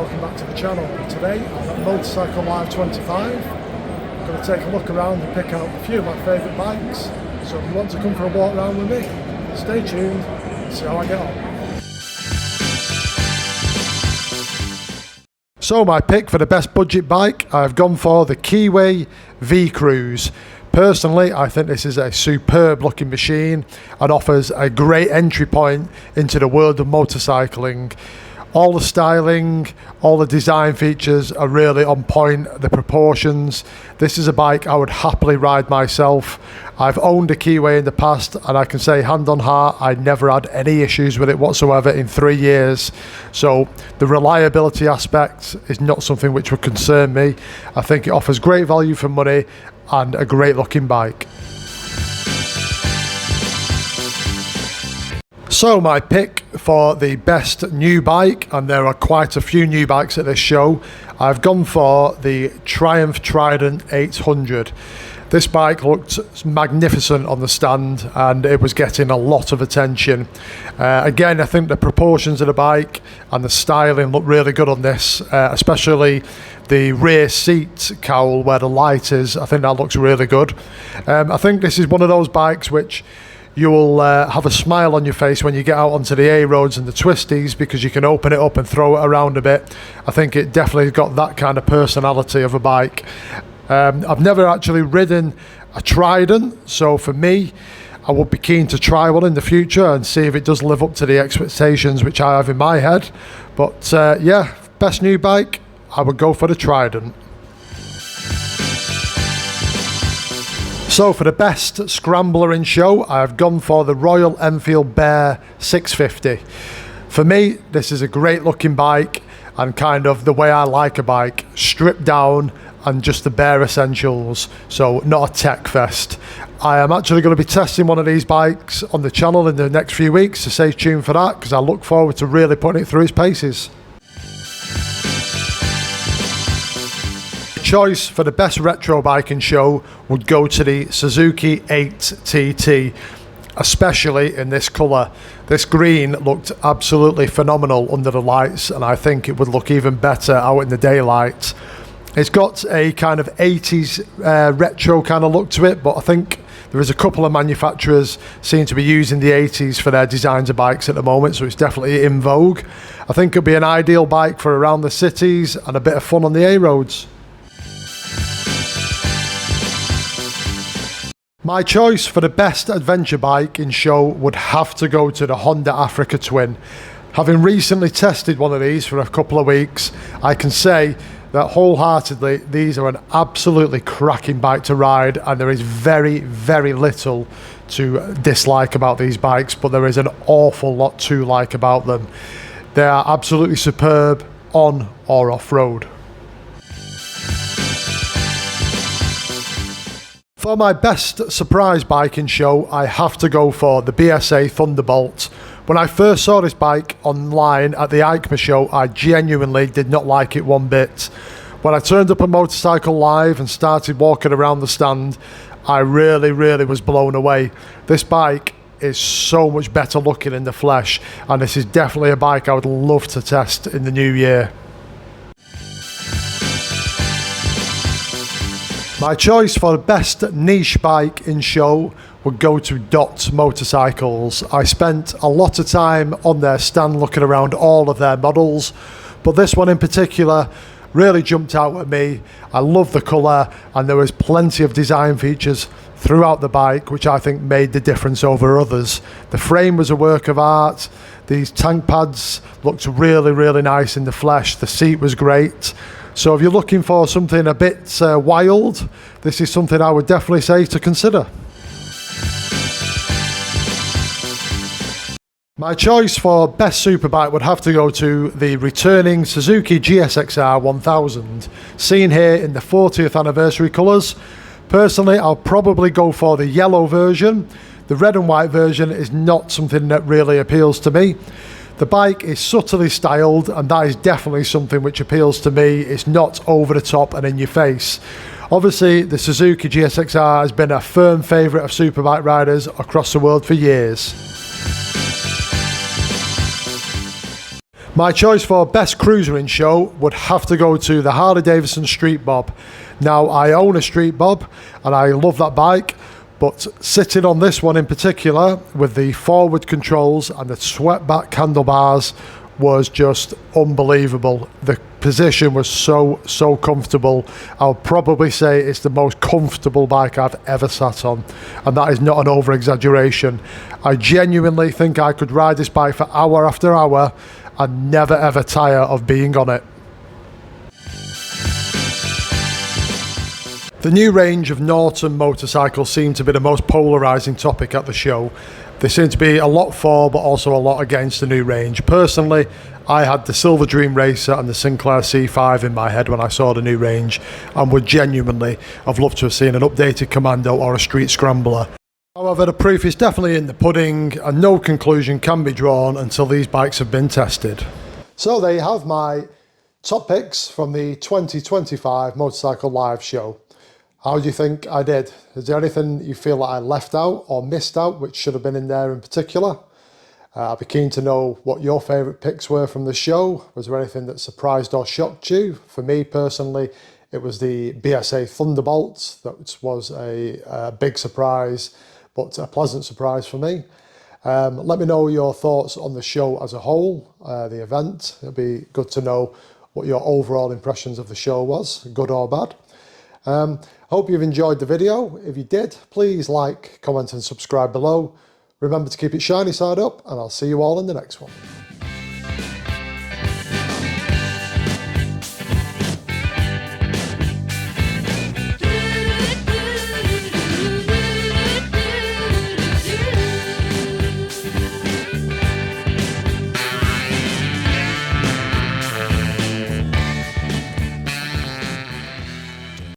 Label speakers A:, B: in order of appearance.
A: welcome back to the channel. Today I'm at Motorcycle Live 25. I'm going to take a look around and pick out a few of my favourite bikes. So if you want to come for a walk around with me, stay tuned and see how I get on. So my pick for the best budget bike, I've gone for the Kiwi V-Cruise. Personally, I think this is a superb looking machine and offers a great entry point into the world of motorcycling. All the styling, all the design features are really on point, the proportions. This is a bike I would happily ride myself. I've owned a Kiwi in the past and I can say hand on heart, I never had any issues with it whatsoever in 3 years. So the reliability aspect is not something which would concern me. I think it offers great value for money and a great looking bike. So my pick for the best new bike, and there are quite a few new bikes at this show, I've gone for the Triumph Trident 800. This bike looked magnificent on the stand and it was getting a lot of attention. Again, I think the proportions of the bike and the styling look really good on this, especially the rear seat cowl where the light is. I think that looks really good. I think this is one of those bikes which you will have a smile on your face when you get out onto the A roads and the twisties, because you can open it up and throw it around a bit. I think it definitely got that kind of personality of a bike. I've never actually ridden a Trident, so for me, I would be keen to try one in the future and see if it does live up to the expectations which I have in my head. But yeah, best new bike, I would go for the Trident. So for the best scrambler in show, I've gone for the Royal Enfield Bear 650. For me, this is a great looking bike and kind of the way I like a bike, stripped down and just the bare essentials, so not a tech fest. I am actually going to be testing one of these bikes on the channel in the next few weeks, so stay tuned for that because I look forward to really putting it through its paces. Choice for the best retro bike in show would go to the Suzuki 8TT, especially in this colour. This green looked absolutely phenomenal under the lights and I think it would look even better out in the daylight. It's got a kind of 80s retro kind of look to it, but I think there is a couple of manufacturers seem to be using the 80s for their designs of bikes at the moment, so it's definitely in vogue. I think it'd be an ideal bike for around the cities and a bit of fun on the A roads. My choice for the best adventure bike in show would have to go to the Honda Africa Twin. Having recently tested one of these for a couple of weeks, I can say that wholeheartedly these are an absolutely cracking bike to ride, and there is very, very little to dislike about these bikes, but there is an awful lot to like about them. They are absolutely superb on or off-road. For my best surprise bike in show, I have to go for the BSA Thunderbolt. When I first saw this bike online at the EICMA show, I genuinely did not like it one bit. When I turned up a Motorcycle Live and started walking around the stand, I really was blown away. This bike is so much better looking in the flesh, and this is definitely a bike I would love to test in the new year. My choice for the best niche bike in show would go to DOT Motorcycles. I spent a lot of time on their stand looking around all of their models, but this one in particular really jumped out at me. I love the colour and there was plenty of design features throughout the bike which I think made the difference over others. The frame was a work of art, these tank pads looked really nice in the flesh, the seat was great. So if you're looking for something a bit wild, this is something I would definitely say to consider. My choice for best superbike would have to go to the returning Suzuki GSX-R 1000, seen here in the 40th anniversary colours. Personally, I'll probably go for the yellow version. The red and white version is not something that really appeals to me. The bike is subtly styled and that is definitely something which appeals to me. It's not over the top and in your face. Obviously the Suzuki GSX-R has been a firm favourite of superbike riders across the world for years. My choice for best cruiser in show would have to go to the Harley Davidson Street Bob. Now, I own a Street Bob and I love that bike, but sitting on this one in particular with the forward controls and the swept back handlebars was just unbelievable. The position was so comfortable. I'll probably say it's the most comfortable bike I've ever sat on, and that is not an over exaggeration. I genuinely think I could ride this bike for hour after hour and never ever tire of being on it. The new range of Norton motorcycles seem to be the most polarising topic at the show. There seems to be a lot for, but also a lot against the new range. Personally, I had the Silver Dream Racer and the Sinclair C5 in my head when I saw the new range, and would genuinely have loved to have seen an updated Commando or a Street Scrambler. However, the proof is definitely in the pudding, and no conclusion can be drawn until these bikes have been tested. So there you have my top picks from the 2025 Motorcycle Live show. How do you think I did? Is there anything you feel that I left out or missed out which should have been in there in particular? I'd be keen to know what your favourite picks were from the show. Was there anything that surprised or shocked you? For me personally, it was the BSA Thunderbolt. That was a big surprise, but a pleasant surprise for me. Let me know your thoughts on the show as a whole, the event. It'd be good to know what your overall impressions of the show was, good or bad. Hope you've enjoyed the video. If you did, please like, comment and subscribe below. Remember to keep it shiny side up, and I'll see you all in the next one.